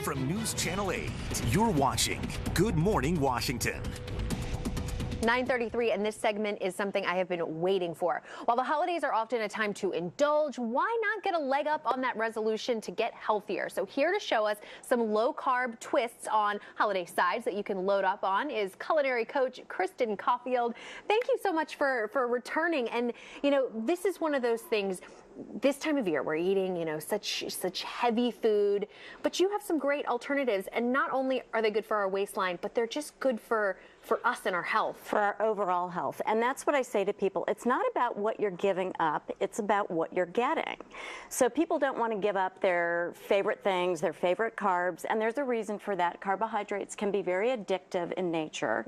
From News Channel 8, you're watching Good Morning Washington. 9:33, and this segment is something I have been waiting for. While the holidays are often a time to indulge, why not get a leg up on that resolution to get healthier? So here to show us some low-carb twists on holiday sides that you can load up on is culinary coach Kristen Coffield. Thank you so much for returning. And, you know, this is one of those things. This time of year, we're eating, you know, such heavy food, but you have some great alternatives. And not only are they good for our waistline, but they're just good for us and our health. For our overall health. And that's what I say to people. It's not about what you're giving up. It's about what you're getting. So people don't want to give up their favorite things, their favorite carbs. And there's a reason for that. Carbohydrates can be very addictive in nature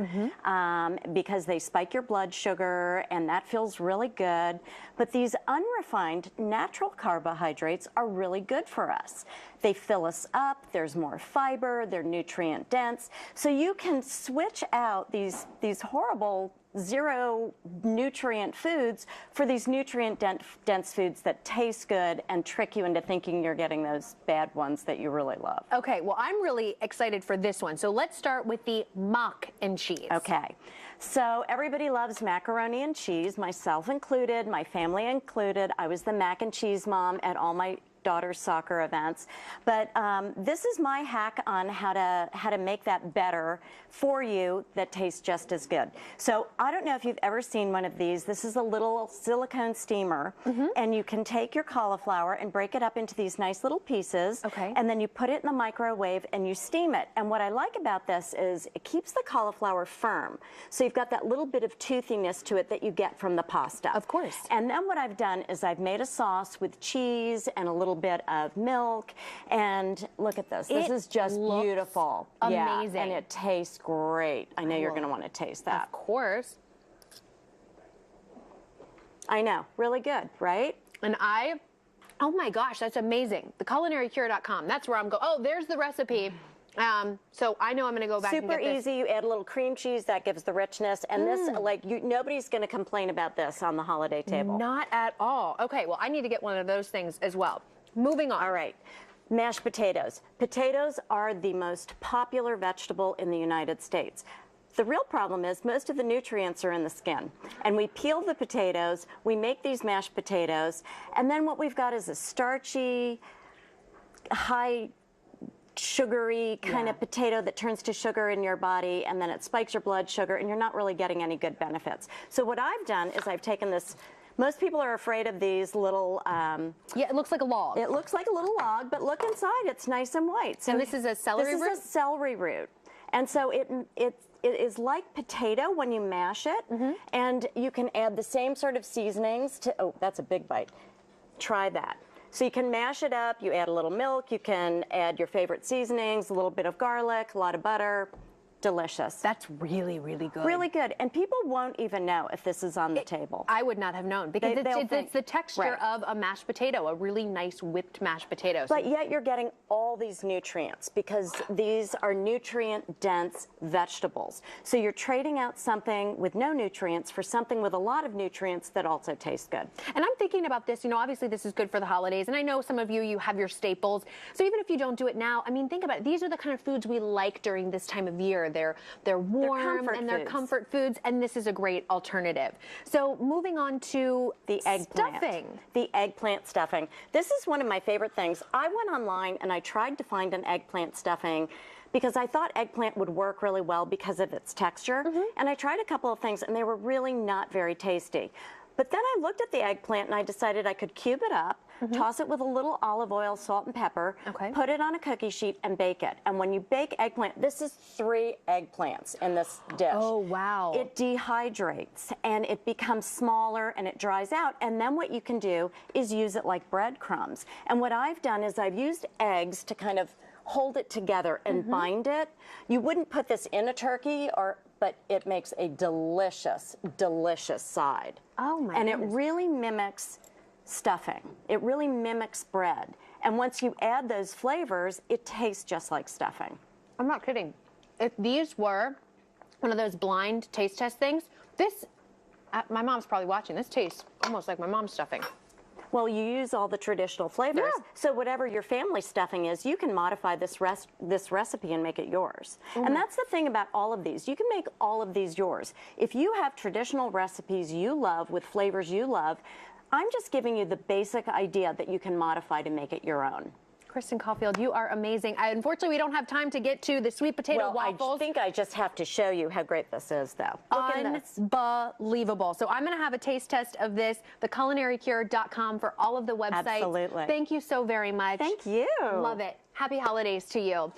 because they spike your blood sugar, and that feels really good. But these unrefined natural carbohydrates are really good for us. They fill us up, there's more fiber, they're nutrient dense. So you can switch out these horrible zero nutrient foods for these nutrient dense foods that taste good and trick you into thinking you're getting those bad ones that you really love. Okay, well, I'm really excited for this one. So let's start with the mac and cheese. Okay. So everybody loves macaroni and cheese, myself included, my family included. I was the mac and cheese mom at all my daughter's soccer events. But this is my hack on how to make that better for you that tastes just as good. So I don't know if you've ever seen one of these. This is a little silicone steamer, and you can take your cauliflower and break it up into these nice little pieces. Okay. And then you put it in the microwave and you steam it. And what I like about this is it keeps the cauliflower firm. So you've got that little bit of toothiness to it that you get from the pasta. Of course. And then what I've done is I've made a sauce with cheese and a little bit of milk, and look at this. This is just beautiful. Amazing. Yeah, and it tastes great. I know you're going to want to taste that. Of course. I know. Really good, right? And oh my gosh, that's amazing. The CulinaryCure.com. That's where I'm going. Oh, there's the recipe. So I know I'm going to go back and get this. Super easy. You add a little cream cheese, that gives the richness. And this, nobody's going to complain about this on the holiday table. Not at all. Okay, well, I need to get one of those things as well. Moving on. All right. Mashed potatoes. Potatoes are the most popular vegetable in the United States. The real problem is most of the nutrients are in the skin. And we peel the potatoes, we make these mashed potatoes, and then what we've got is a starchy, high sugary kind of potato that turns to sugar in your body, and then it spikes your blood sugar, and you're not really getting any good benefits. So what I've done is I've taken this. Most people are afraid of these little... yeah, it looks like a log. It looks like a little log, but look inside. It's nice and white. So and this is a celery root? This is a celery root. And so it is like potato when you mash it, and you can add the same sort of seasonings to... Oh, that's a big bite. Try that. So you can mash it up. You add a little milk. You can add your favorite seasonings, a little bit of garlic, a lot of butter. Delicious. That's really, really good. Really good. And people won't even know if this is on the table. I would not have known because it's the texture of a mashed potato, a really nice whipped mashed potato. But yet you're getting all these nutrients because these are nutrient-dense vegetables. So you're trading out something with no nutrients for something with a lot of nutrients that also tastes good. And I'm thinking about this, you know, obviously this is good for the holidays, and I know some of you have your staples. So even if you don't do it now, I mean, think about it. These are the kind of foods we like during this time of year. They're warm and they're comfort foods, and this is a great alternative. So moving on to the eggplant. Stuffing. The eggplant stuffing. This is one of my favorite things. I went online and I tried to find an eggplant stuffing because I thought eggplant would work really well because of its texture. And I tried a couple of things and they were really not very tasty. But then I looked at the eggplant and I decided I could cube it up, toss it with a little olive oil, salt, and pepper, put it on a cookie sheet, and bake it. And when you bake eggplant, this is 3 eggplants in this dish. Oh, wow. It dehydrates, and it becomes smaller, and it dries out. And then what you can do is use it like breadcrumbs. And what I've done is I've used eggs to kind of hold it together and bind it. You wouldn't put this in a turkey, but it makes a delicious, delicious side. Oh my And goodness. it really mimics stuffing. It really mimics bread. And once you add those flavors, it tastes just like stuffing. I'm not kidding. If these were one of those blind taste test things, this, my mom's probably watching, this tastes almost like my mom's stuffing. Well, you use all the traditional flavors. Yeah. So whatever your family stuffing is, you can modify this recipe and make it yours. And that's the thing about all of these. You can make all of these yours. If you have traditional recipes you love with flavors you love, I'm just giving you the basic idea that you can modify to make it your own. Kristen Coffield, you are amazing. Unfortunately, we don't have time to get to the sweet potato waffles. I think I just have to show you how great this is, though. Look at this. Unbelievable. So I'm going to have a taste test of this, the culinaricure.com for all of the websites. Absolutely. Thank you so very much. Thank you. Love it. Happy holidays to you.